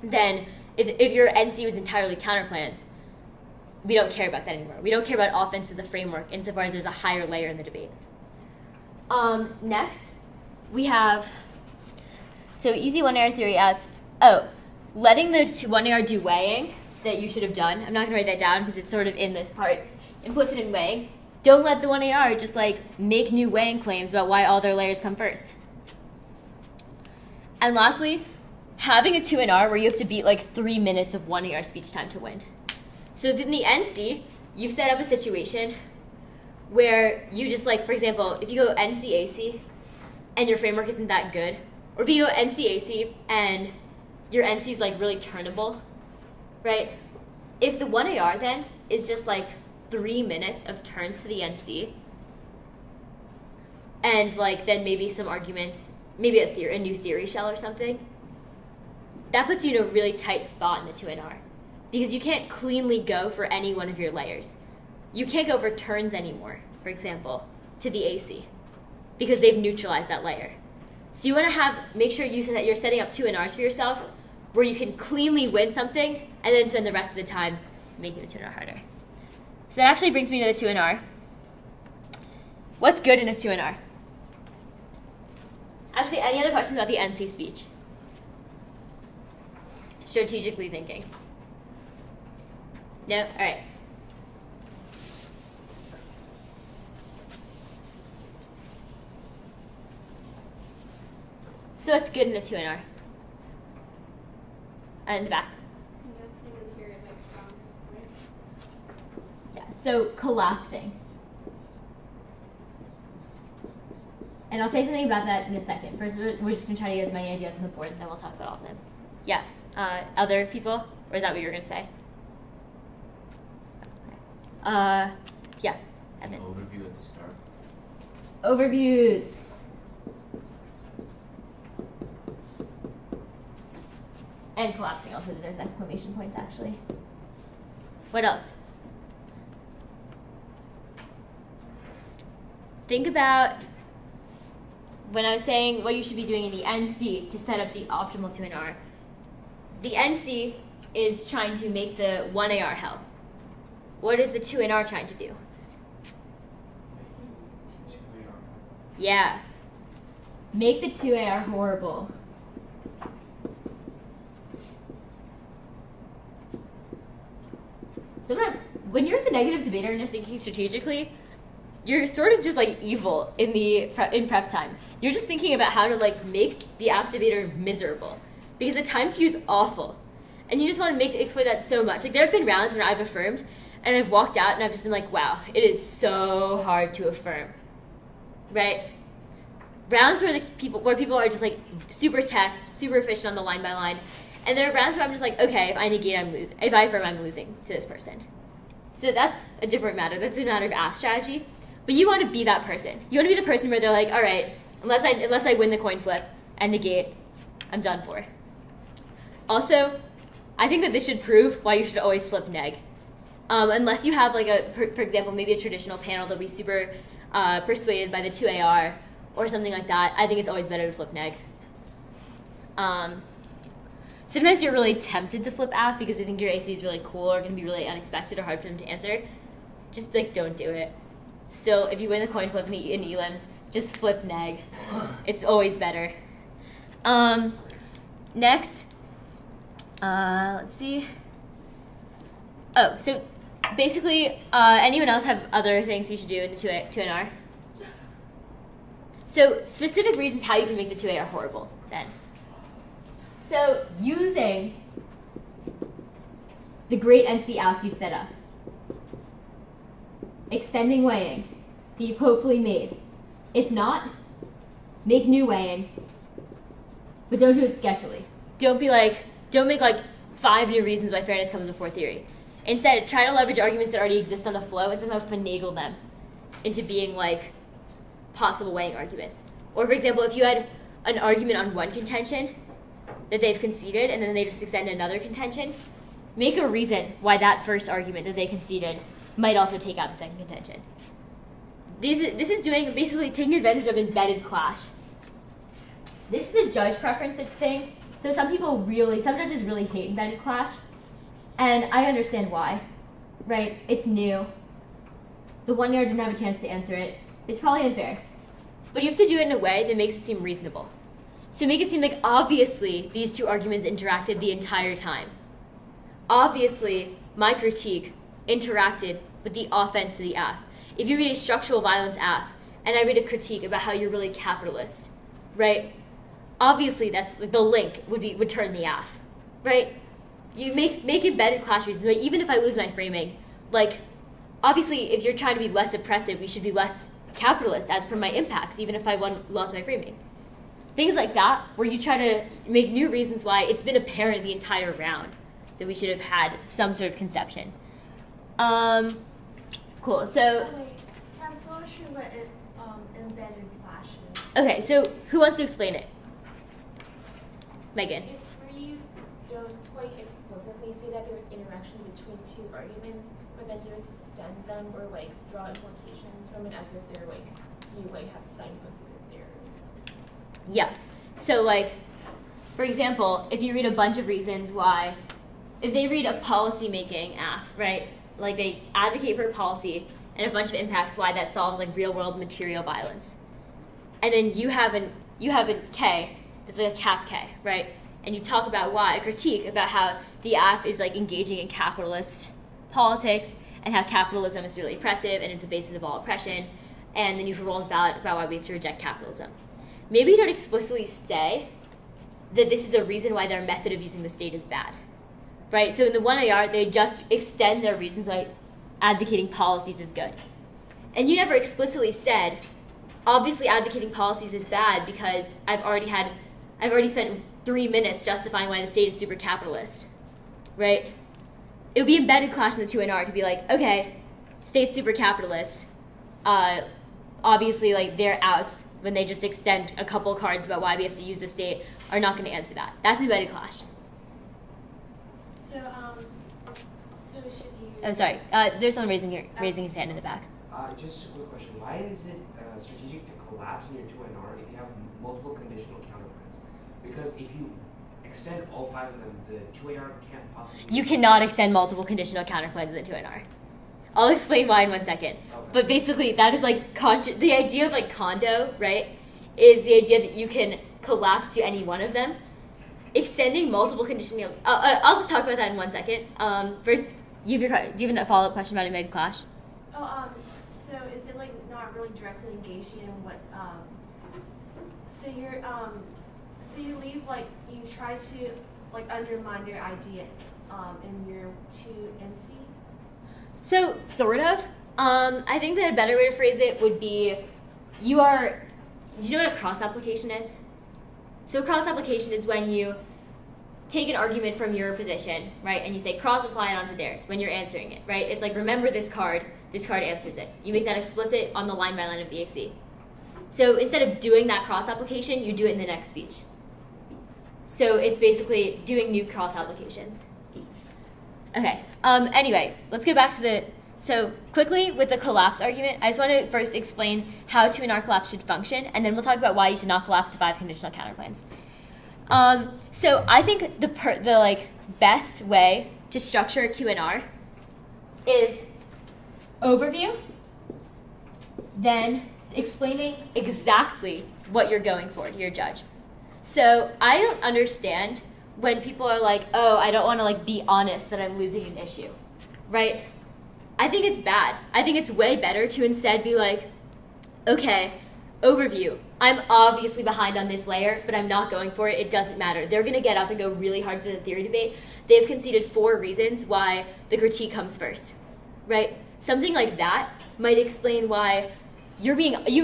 then if your NC was entirely counterplans, we don't care about that anymore. We don't care about offense of the framework insofar as there's a higher layer in the debate. Next, we have, easy 1AR theory outs. Letting the 1AR do weighing that you should have done. I'm not going to write that down because it's sort of in this part. Implicit in weighing. Don't let the 1AR just make new weighing claims about why all their layers come first. And lastly, having a 2NR where you have to beat 3 minutes of 1AR speech time to win. So in the NC, you've set up a situation where you just for example, if you go NC-AC and your framework isn't that good, or if you go NC-AC and your NC is really turnable, right? If the 1AR then is just 3 minutes of turns to the NC, and then maybe some arguments, maybe a new theory shell or something, that puts you in a really tight spot in the 2NR. Because you can't cleanly go for any one of your layers. You can't go for turns anymore, for example, to the AC, because they've neutralized that layer. So you want to make sure that you're setting up 2NRs for yourself where you can cleanly win something and then spend the rest of the time making the 2NR harder. So that actually brings me to the 2NR. What's good in a 2NR? Actually, any other questions about the NC speech? Strategically thinking. No? All right. So what's good in a 2NR? In the back. Yeah, so collapsing. And I'll say something about that in a second. First, we're just going to try to get as many ideas on the board, and then we'll talk about all of them. Yeah. Other people? Or is that what you were going to say? Okay. Yeah. Evan. Overview at the start. Overviews. And collapsing also deserves exclamation points, actually. What else? Think about when I was saying what you should be doing in the NC to set up the optimal 2NR. The NC is trying to make the 1AR hell. What is the 2NR trying to do? Yeah. Make the 2AR horrible. Sometimes, when you're the negative debater and you're thinking strategically, you're sort of just like evil in prep time. You're just thinking about how to like make the AF debater miserable because the time to use is awful, and you just want to exploit that so much. Like there have been rounds when I've affirmed and I've walked out and I've just been like, wow, it is so hard to affirm, right? Rounds where people are just like super tech, super efficient on the line by line, and there are rounds where I'm just like, okay, if I negate, I'm losing. If I affirm, I'm losing to this person. So that's a different matter. That's a matter of AF strategy. But you want to be that person. You want to be the person where they're like, all right, unless I win the coin flip and negate, I'm done for. Also, I think that this should prove why you should always flip neg. Unless you have like for example, maybe a traditional panel that'll be super persuaded by the 2AR or something like that, I think it's always better to flip neg. Sometimes you're really tempted to flip AF because they think your AC is really cool or going to be really unexpected or hard for them to answer. Just like don't do it. Still, if you win the coin flip in elims, just flip neg. It's always better. Next, let's see. Oh, so basically, anyone else have other things you should do in the 2NR? So specific reasons how you can make the 2AR horrible then. So using the great NC outs you've set up. Extending weighing that you've hopefully made. If not, make new weighing, but don't do it sketchily. Don't make like 5 new reasons why fairness comes before theory. Instead, try to leverage arguments that already exist on the flow and somehow finagle them into being like possible weighing arguments. Or for example, if you had an argument on one contention that they've conceded and then they just extend another contention, make a reason why that first argument that they conceded might also take out the second contention. This is doing basically taking advantage of embedded clash. This is a judge preference thing. So some judges really hate embedded clash, and I understand why, right? It's new. The 1 yard didn't have a chance to answer it. It's probably unfair, but you have to do it in a way that makes it seem reasonable. So make it seem like obviously these two arguments interacted the entire time. Obviously, my critique interacted with the offense to the AF. If you read a structural violence AF, and I read a critique about how you're really capitalist, right? Obviously, that's like the link would turn the AF, right? You make embedded clash reasons. But even if I lose my framing, like obviously, if you're trying to be less oppressive, we should be less capitalist as per my impacts. Even if I lost my framing, things like that, where you try to make new reasons why it's been apparent the entire round that we should have had some sort of conception. Cool. So. Wait, I'm so not sure what embedded clash is. Okay, so who wants to explain it? Megan. It's where you don't quite explicitly say that there's interaction between two arguments, but then you extend them or like draw implications from it as if they're like you like have signposted there. Yeah. So like, for example, if you read a bunch of reasons why, if they read a policy-making AF, right? Like they advocate for a policy and a bunch of impacts why that solves like real-world material violence, and then you have a K that's like a cap K, right? And you talk about why, a critique about how the AF is like engaging in capitalist politics and how capitalism is really oppressive and it's the basis of all oppression, and then you roll a ballot about why we have to reject capitalism. Maybe you don't explicitly say that this is a reason why their method of using the state is bad, right? So in the 1AR, they just extend their reasons why advocating policies is good. And you never explicitly said, obviously advocating policies is bad because I've already spent 3 minutes justifying why the state is super capitalist, right? It would be embedded clash in the 2NR to be like, okay, state's super capitalist, obviously, like, their outs, when they just extend a couple cards about why we have to use the state, are not going to answer that. That's embedded clash. So should you? Oh, sorry. There's someone raising his hand in the back. Just a quick question. Why is it strategic to collapse in your 2NR if you have multiple conditional counterplans? Because if you extend all 5 of them, the 2AR can't possibly... You cannot extend multiple conditional counterplans in the 2NR. I'll explain why in 1 second. Okay. But basically, that is like the idea of like condo, right? Is the idea that you can collapse to any one of them. Extending multiple conditional. I'll just talk about that in 1 second. First, do you have a follow-up question about embedded clash? Oh, so is it like not really directly engaging in what? So you leave like you try to like undermine their idea, in your 2NC. So, sort of. I think that a better way to phrase it would be, do you know what a cross application is? So a cross application is when you take an argument from your position, right, and you say cross apply it onto theirs when you're answering it, right? It's like, remember this card answers it. You make that explicit on the line by line of the AC. So instead of doing that cross application, you do it in the next speech. So it's basically doing new cross applications. Okay, anyway, let's go back to so quickly with the collapse argument, I just want to first explain how 2NR collapse should function, and then we'll talk about why you should not collapse to 5 conditional counterplans. So I think the like best way to structure 2NR is overview, then explaining exactly what you're going for to your judge. So I don't understand when people are like, oh, I don't want to like be honest that I'm losing an issue, right? I think it's bad. I think it's way better to instead be like, okay, overview. I'm obviously behind on this layer, but I'm not going for it. It doesn't matter. They're going to get up and go really hard for the theory debate. They've conceded 4 reasons why the critique comes first, right? Something like that might explain why you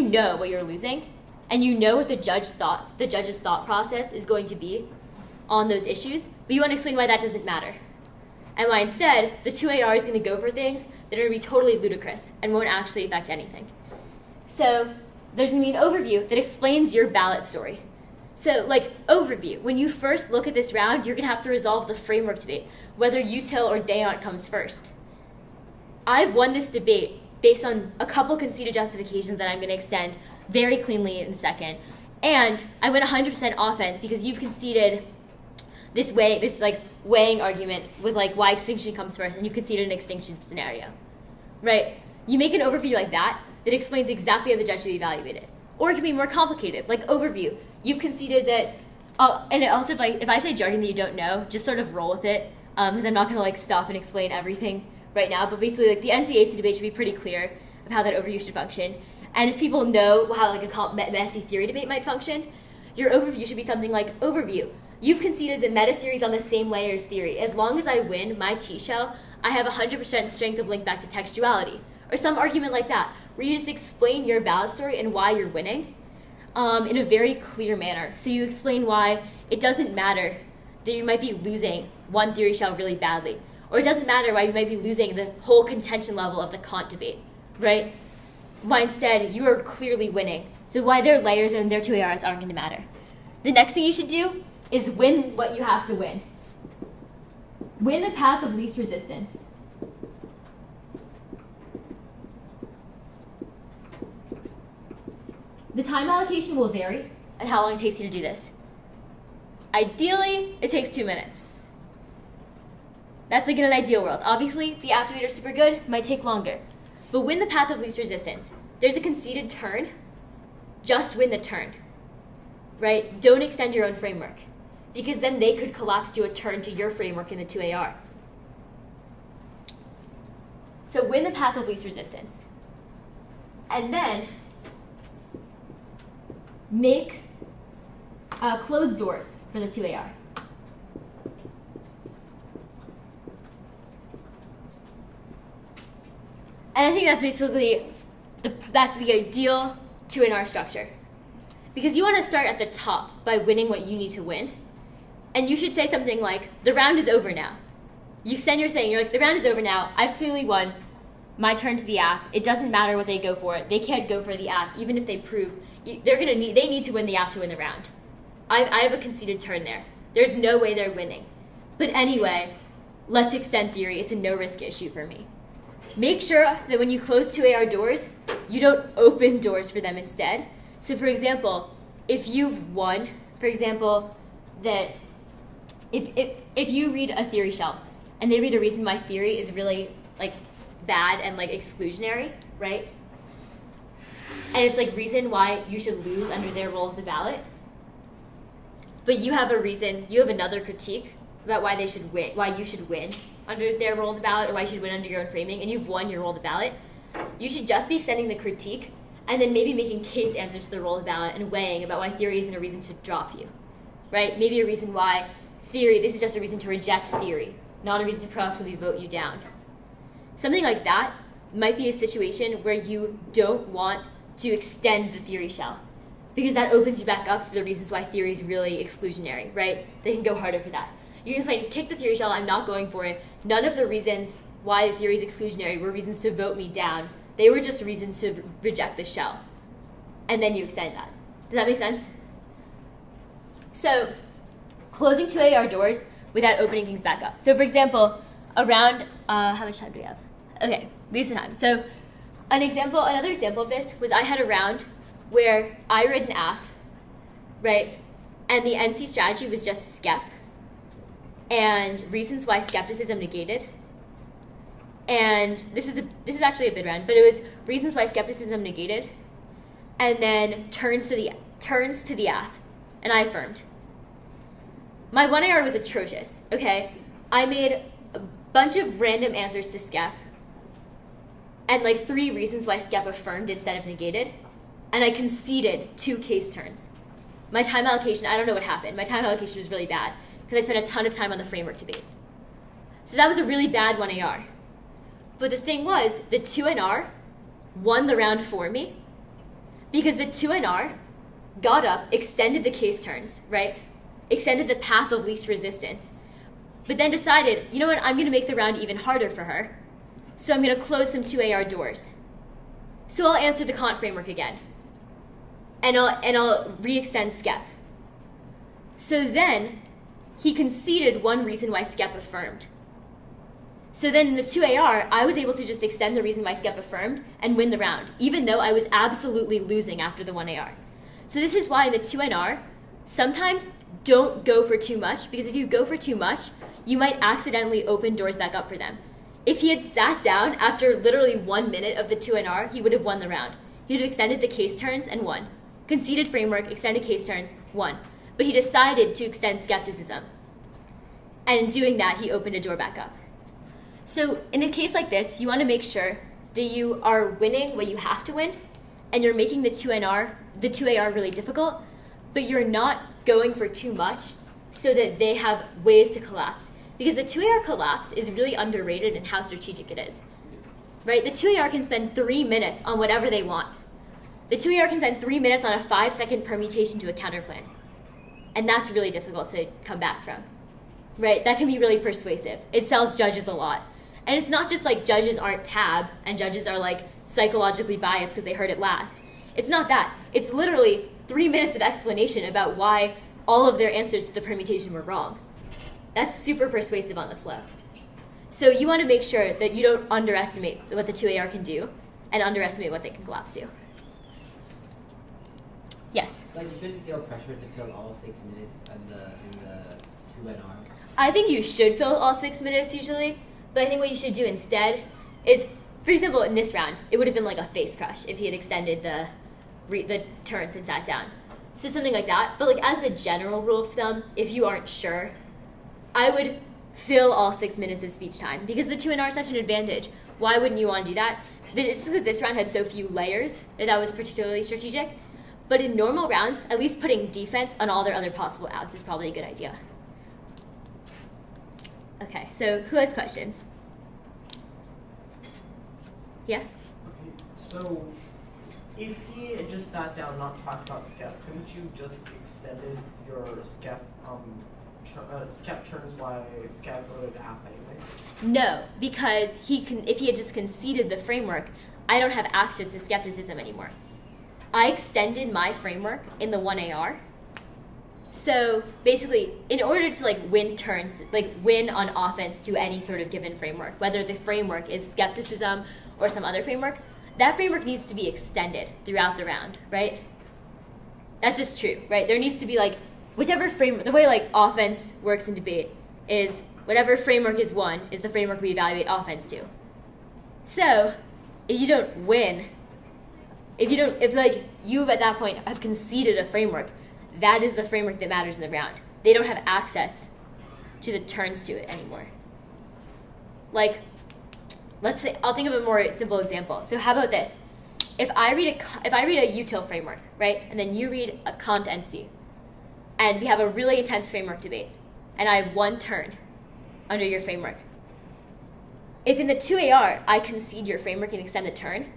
know what you're losing, and you know what the judge's thought process is going to be on those issues, but you want to explain why that doesn't matter. And why instead, the 2AR is going to go for things that are going to be totally ludicrous and won't actually affect anything. So there's going to be an overview that explains your ballot story. So like overview, when you first look at this round, you're going to have to resolve the framework debate, whether util or deont comes first. I've won this debate based on a couple conceded justifications that I'm going to extend very cleanly in a second. And I went 100% offense because you've conceded this like weighing argument with like why extinction comes first, and you've conceded an extinction scenario, right? You make an overview like that explains exactly how the judge should evaluate it. Or it can be more complicated, like overview. You've conceded that, and also if I say jargon that you don't know, just sort of roll with it, because I'm not going to like stop and explain everything right now. But basically, like the NCAC debate should be pretty clear of how that overview should function. And if people know how like a messy theory debate might function, your overview should be something like overview. You've conceded that meta theory is on the same layer as theory. As long as I win my T-shell, I have 100% strength of link back to textuality. Or some argument like that, where you just explain your ballot story and why you're winning in a very clear manner. So you explain why it doesn't matter that you might be losing one theory shell really badly. Or it doesn't matter why you might be losing the whole contention level of the Kant debate, right? Why instead you are clearly winning. So why their layers and their 2ARs aren't going to matter. The next thing you should do is win what you have to win. Win the path of least resistance. The time allocation will vary and how long it takes you to do this. Ideally, it takes 2 minutes. That's like in an ideal world. Obviously, the activator is super good, might take longer. But win the path of least resistance. There's a conceded turn. Just win the turn, right? Don't extend your own framework, because then they could collapse to a turn to your framework in the 2AR. So win the path of least resistance. And then make closed doors for the 2AR. And I think that's basically that's the ideal 2NR structure. Because you want to start at the top by winning what you need to win. And you should say something like, the round is over now. You send your thing, you're like, the round is over now, I've clearly won. my turn to the AF. It doesn't matter what they go for. They can't go for the AF, even if they prove they need to win the AF to win the round. I have a conceded turn there. There's no way they're winning. But anyway, let's extend theory. It's a no-risk issue for me. Make sure that when you close 2AR doors, you don't open doors for them instead. So for example, if you've won, for example, that if you read a theory shell and they read a reason why theory is really like bad and like exclusionary, right? And it's like reason why you should lose under their roll of the ballot. But you have a reason, you have another critique about why they should win, why you should win under their roll of the ballot, or why you should win under your own framing, and you've won your roll of the ballot. You should just be extending the critique and then maybe making case answers to the roll of the ballot and weighing about why theory isn't a reason to drop you, right? Maybe a reason why theory, this is just a reason to reject theory, not a reason to proactively vote you down. Something like that might be a situation where you don't want to extend the theory shell, because that opens you back up to the reasons why theory is really exclusionary, right? They can go harder for that. You can explain, kick the theory shell, I'm not going for it. None of the reasons why the theory is exclusionary were reasons to vote me down. They were just reasons to reject the shell. And then you extend that. Does that make sense? So, closing 2AR doors without opening things back up. So for example, around, how much time do we have? Okay, leave some time. So another example of this was I had a round where I read an AF, right? And the NC strategy was just skep. And reasons why skepticism negated. And this is actually a bid round, but it was reasons why skepticism negated, and then turns to the AF, and I affirmed. My 1AR was atrocious, okay? I made a bunch of random answers to skep, and like 3 reasons why skep affirmed instead of negated, and I conceded 2 case turns. My time allocation, I don't know what happened. My time allocation was really bad, because I spent a ton of time on the framework debate. So that was a really bad 1AR. But the thing was, the 2NR won the round for me, because the 2NR got up, extended the case turns, right? Extended the path of least resistance, but then decided, you know what, I'm gonna make the round even harder for her, so I'm gonna close some 2AR doors. So I'll answer the Kant framework again, and I'll re-extend skep. So then, he conceded 1 reason why skep affirmed. So then in the 2AR, I was able to just extend the reason why skep affirmed and win the round, even though I was absolutely losing after the 1AR. So this is why in the 2NR, sometimes don't go for too much, because if you go for too much, you might accidentally open doors back up for them. If he had sat down after literally 1 minute of the 2NR, he would have won the round. He would have extended the case turns and won. Conceded framework, extended case turns, won. But he decided to extend skepticism. And in doing that, he opened a door back up. So in a case like this, you want to make sure that you are winning what you have to win, and you're making the 2AR really difficult, but you're not going for too much so that they have ways to collapse. Because the 2AR collapse is really underrated in how strategic it is. Right? The 2AR can spend 3 minutes on whatever they want. The 2AR can spend 3 minutes on a 5-second permutation to a counterplan. And that's really difficult to come back from. Right? That can be really persuasive. It sells judges a lot. And it's not just like judges aren't tab and judges are like psychologically biased because they heard it last. It's not that. It's literally 3 minutes of explanation about why all of their answers to the permutation were wrong. That's super persuasive on the flow. So you want to make sure that you don't underestimate what the 2AR can do and underestimate what they can collapse to. Yes? Like you shouldn't feel pressured to fill all 6 minutes in the 2NR. I think you should fill all 6 minutes usually, but I think what you should do instead is, for example, in this round, it would have been like a face crush if he had extended the turns and sat down. So something like that. But like as a general rule of thumb, if you aren't sure, I would fill all 6 minutes of speech time, because the 2NR is such an advantage. Why wouldn't you want to do that? It's because this round had so few layers that was particularly strategic. But in normal rounds, at least putting defense on all their other possible outs is probably a good idea. Okay, so who has questions? Yeah? Okay, so if he had just sat down and not talked about skep, couldn't you just extended your skep Skep turns why Skep voted aft anyway? No, because if he had just conceded the framework, I don't have access to skepticism anymore. I extended my framework in the 1AR. So basically, in order to win turns, win on offense to any sort of given framework, whether the framework is skepticism or some other framework, that framework needs to be extended throughout the round, right? That's just true, right? There needs to be whichever framework, the way offense works in debate is whatever framework is won is the framework we evaluate offense to. So if you don't win, if you at that point have conceded a framework, that is the framework that matters in the round. They don't have access to the turns to it anymore. Let's say, I'll think of a more simple example. So how about this? If I read a util framework, right, and then you read a Kant NC, and we have a really intense framework debate, and I have one turn under your framework. If in the 2AR I concede your framework and extend the turn,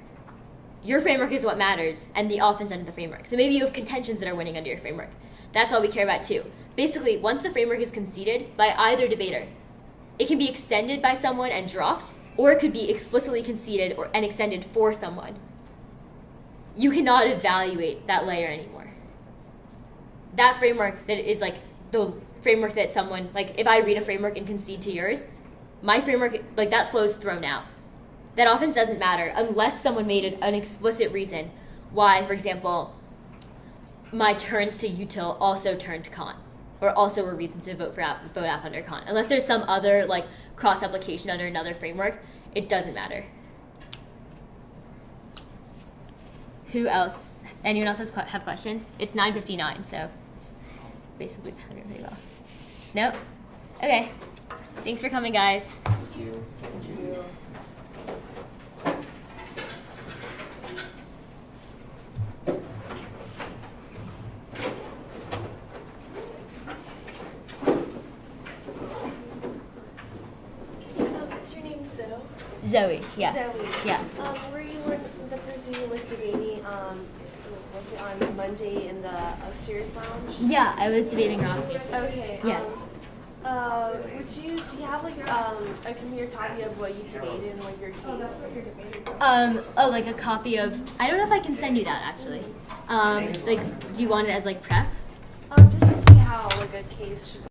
your framework is what matters, and the offense under the framework. So maybe you have contentions that are winning under your framework. That's all we care about too. Basically, once the framework is conceded by either debater, it can be extended by someone and dropped, or it could be explicitly conceded and extended for someone. You cannot evaluate that layer anymore. That framework that is the framework that someone, if I read a framework and concede to yours, my framework, that flow's thrown out. That offense doesn't matter unless someone made an explicit reason why, for example, my turns to util also turned to Kant, or also were reasons to vote app under Kant. Unless there's some other cross-application under another framework, it doesn't matter. Who else? Anyone else have questions? It's 9:59, so basically we've had it pretty well. Nope? Okay. Thanks for coming, guys. Thank you. Thank you. What's your name, Zoe? Zoe, yeah. Zoe. Yeah. Were you the person who was debating, was it on Monday in the upstairs lounge? Yeah, I was debating Rocky. Okay. Yeah. Do you have a computer copy of what you debated and your case? Oh, that's what you're debating. A copy of, I don't know if I can send you that actually. Do you want it as prep? Just to see how a case should